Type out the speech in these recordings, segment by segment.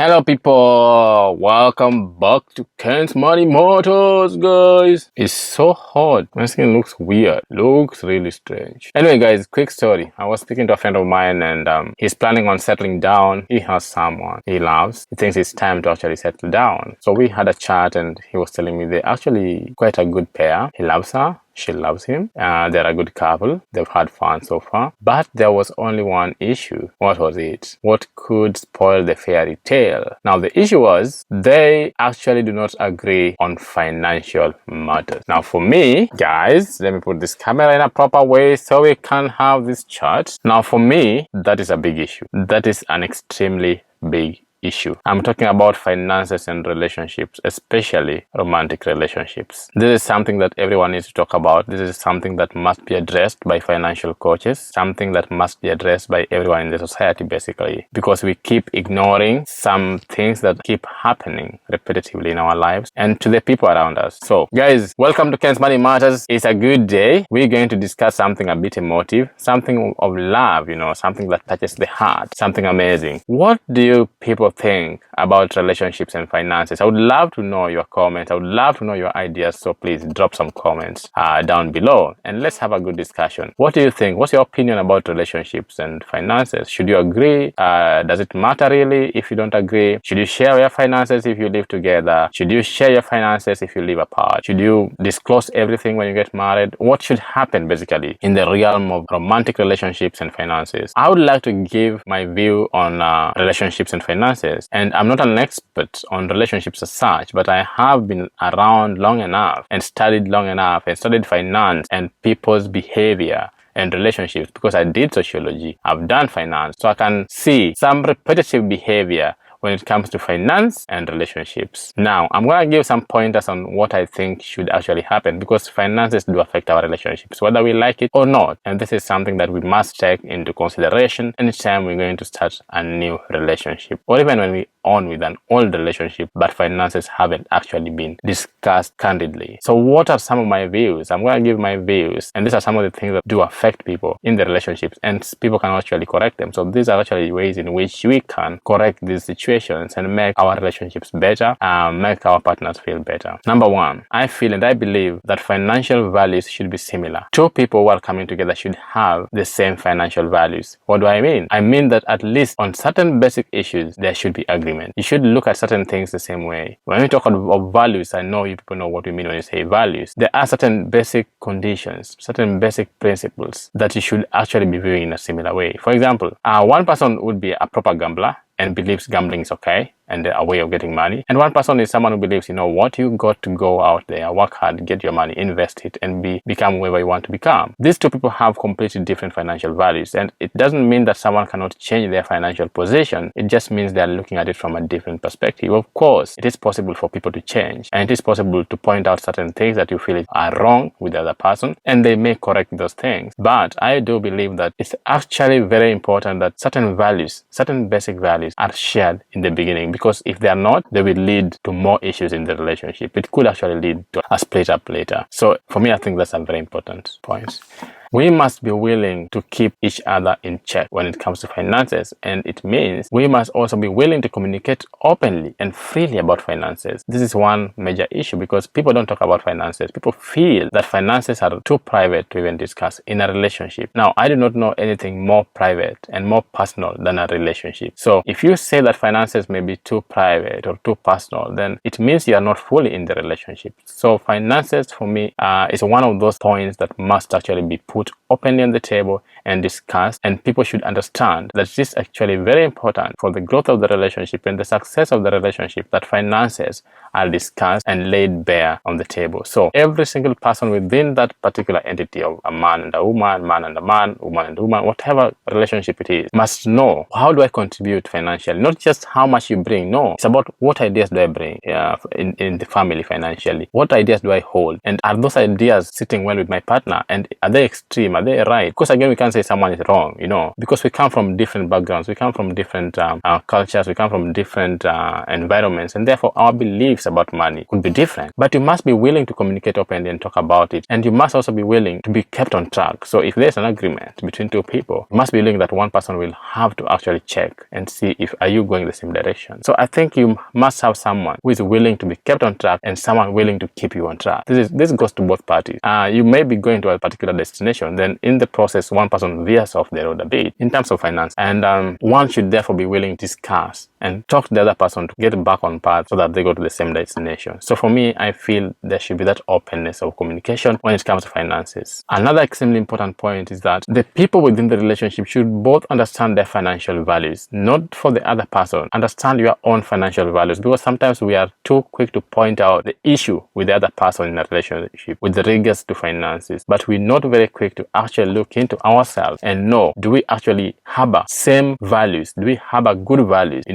Hello people, welcome back to Kens MoneyMatters, guys. It's so hot. My skin looks weird, looks really strange. Anyway guys, quick story. I was speaking to a friend of mine and he's planning on settling down. He has someone he loves. He thinks it's time to actually settle down. So we had a chat and he was telling me they're actually quite a good pair. He loves her. She loves him. They're a good couple. They've had fun so far. But there was only one issue. What was it? What could spoil the fairy tale? Now, the issue was they actually do not agree on financial matters. Now, for me, guys, let me put this camera in a proper way so we can have this chat. Now, for me, that is a big issue. That is an extremely big issue. I'm talking about finances and relationships, especially romantic relationships. This is something that everyone needs to talk about. This is something that must be addressed by financial coaches, something that must be addressed by everyone in the society, basically, because we keep ignoring some things that keep happening repetitively in our lives and to the people around us. So, guys, welcome to Kens Money Matters. It's a good day. We're going to discuss something a bit emotive, something of love, something that touches the heart, something amazing. What do you people think about relationships and finances? I would love to know your comments. I would love to know your ideas. So please drop some comments down below and let's have a good discussion. What do you think? What's your opinion about relationships and finances? Should you agree? Does it matter really if you don't agree? Should you share your finances if you live together? Should you share your finances if you live apart? Should you disclose everything when you get married? What should happen basically in the realm of romantic relationships and finances? I would like to give my view on relationships and finances. And I'm not an expert on relationships as such, but I have been around long enough and studied long enough and studied finance and people's behavior and relationships because I did sociology. I've done finance, so I can see some repetitive behavior when it comes to finance and relationships. Now, I'm going to give some pointers on what I think should actually happen because finances do affect our relationships, whether we like it or not. And this is something that we must take into consideration anytime we're going to start a new relationship or even when we on with an old relationship, but finances haven't actually been discussed candidly. So what are some of my views? I'm going to give my views, and these are some of the things that do affect people in the relationships, and people can actually correct them. So these are actually ways in which we can correct these situations and make our relationships better, make our partners feel better. Number one, I feel and I believe that financial values should be similar. Two people who are coming together should have the same financial values. What do I mean? I mean that at least on certain basic issues, there should be agreement. You should look at certain things the same way. When we talk of values, I know you people know what we mean when you say values. There are certain basic conditions, certain basic principles that you should actually be viewing in a similar way. For example, one person would be a proper gambler and believes gambling is okay and a way of getting money. And one person is someone who believes, you got to go out there, work hard, get your money, invest it, and become whoever you want to become. These two people have completely different financial values. And it doesn't mean that someone cannot change their financial position. It just means they're looking at it from a different perspective. Of course, it is possible for people to change. And it is possible to point out certain things that you feel are wrong with the other person. And they may correct those things. But I do believe that it's actually very important that certain values, certain basic values are shared in the beginning. Because if they are not, they will lead to more issues in the relationship. It could actually lead to a split up later. So for me, I think that's a very important point. We must be willing to keep each other in check when it comes to finances, and it means we must also be willing to communicate openly and freely about finances. This is one major issue because people don't talk about finances. People feel that finances are too private to even discuss in a relationship. Now, I do not know anything more private and more personal than a relationship. So if you say that finances may be too private or too personal, then it means you are not fully in the relationship. So finances for me is one of those points that must actually be put openly on the table and discussed, and people should understand that this is actually very important for the growth of the relationship and the success of the relationship, that finances are discussed and laid bare on the table. So every single person within that particular entity of a man and a woman, man and a man, woman and a woman, whatever relationship it is, must know, how do I contribute financially? Not just how much you bring, no. It's about what ideas do I bring in the family financially? What ideas do I hold? And are those ideas sitting well with my partner? And are they extreme? Are they right? Because again, we can't say someone is wrong, because we come from different backgrounds, we come from different cultures, we come from different environments, and therefore our beliefs about money could be different. But you must be willing to communicate openly and talk about it, and you must also be willing to be kept on track. So if there's an agreement between two people, you must be willing that one person will have to actually check and see if are you going the same direction. So I think you must have someone who is willing to be kept on track and someone willing to keep you on track. This goes to both parties. You may be going to a particular destination, then in the process one person veers off the road a bit in terms of finance, and one should therefore be willing to discuss and talk to the other person to get back on path so that they go to the same destination. So for me, I feel there should be that openness of communication when it comes to finances. Another extremely important point is that the people within the relationship should both understand their financial values, not for the other person. Understand your own financial values, because sometimes we are too quick to point out the issue with the other person in a relationship with regards to finances, but we're not very quick to actually look into ourselves and know, do we actually harbor same values? Do we harbor good values,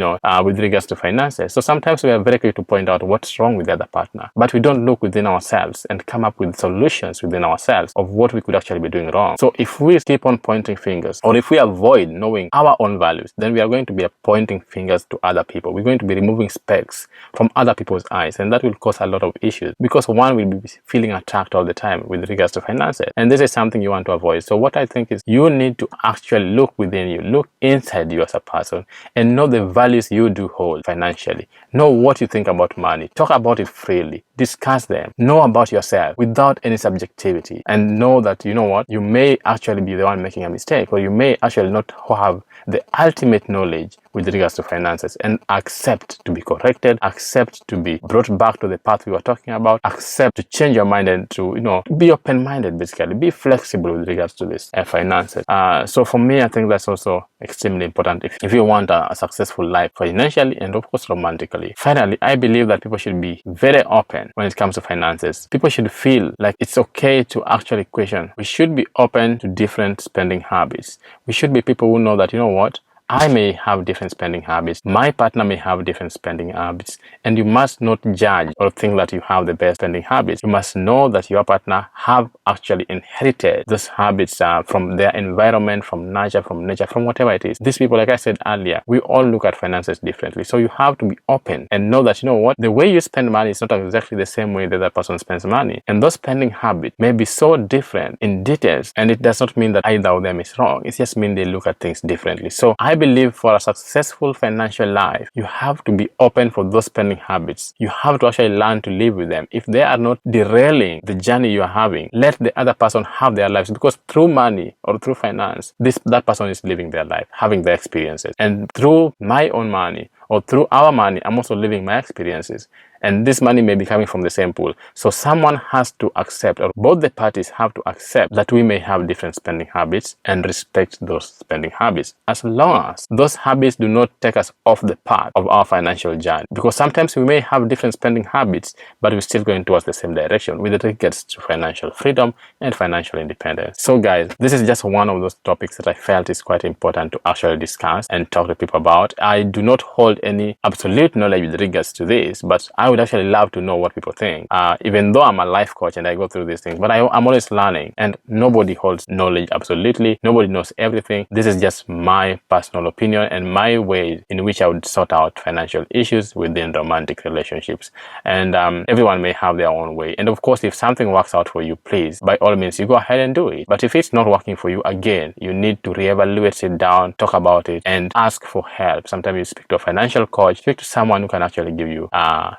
with regards to finances? So sometimes we are very quick to point out what's wrong with the other partner, but we don't look within ourselves and come up with solutions within ourselves of what we could actually be doing wrong. So if we keep on pointing fingers, or if we avoid knowing our own values, then we are going to be pointing fingers to other people. We're going to be removing specks from other people's eyes, and that will cause a lot of issues, because one will be feeling attacked all the time with regards to finances, and this is something you want to avoid. So what I think is you need to actually look within you, look inside you as a person, and know the values you do hold financially. Know what you think about money. Talk about it freely. Discuss them. Know about yourself without any subjectivity, and know that you may actually be the one making a mistake, or you may actually not have the ultimate knowledge with regards to finances, and accept to be corrected, accept to be brought back to the path we were talking about, accept to change your mind and to be open-minded, basically be flexible with regards to this finances. So for me, I think that's also extremely important if you want a successful life financially and of course romantically. Finally, I believe that people should be very open when it comes to finances. People should feel like it's okay to actually question. We should be open to different spending habits. We should be people who know that what, I may have different spending habits, my partner may have different spending habits, and you must not judge or think that you have the best spending habits. You must know that your partner have actually inherited those habits from their environment, from nature, from whatever it is. These people, like I said earlier, we all look at finances differently. So you have to be open and know that what, the way you spend money is not exactly the same way the other person spends money, and those spending habits may be so different in details, and it does not mean that either of them is wrong. It just means they look at things differently. So I believe for a successful financial life, you have to be open for those spending habits. You have to actually learn to live with them. If they are not derailing the journey you are having, let the other person have their lives, because through money or through finance, that person is living their life, having their experiences. And through my own money or through our money, I'm also living my experiences. And this money may be coming from the same pool. So someone has to accept, or both the parties have to accept, that we may have different spending habits and respect those spending habits, as long as those habits do not take us off the path of our financial journey. Because sometimes we may have different spending habits, but we're still going towards the same direction with regards to financial freedom and financial independence. So guys, this is just one of those topics that I felt is quite important to actually discuss and talk to people about. I do not hold any absolute knowledge with regards to this, but I would actually love to know what people think, even though I'm a life coach and I go through these things, but I'm always learning, and nobody holds knowledge absolutely. Nobody knows everything. This is just my personal opinion and my way in which I would sort out financial issues within romantic relationships, and everyone may have their own way. And of course, if something works out for you, please, by all means, you go ahead and do it. But if it's not working for you, again, you need to reevaluate, sit down, talk about it, and ask for help. Sometimes you speak to a financial coach, speak to someone who can actually give you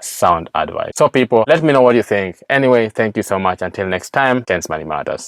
sound advice. So people, let me know what you think. Anyway, thank you so much. Until next time, Kens Money Matters.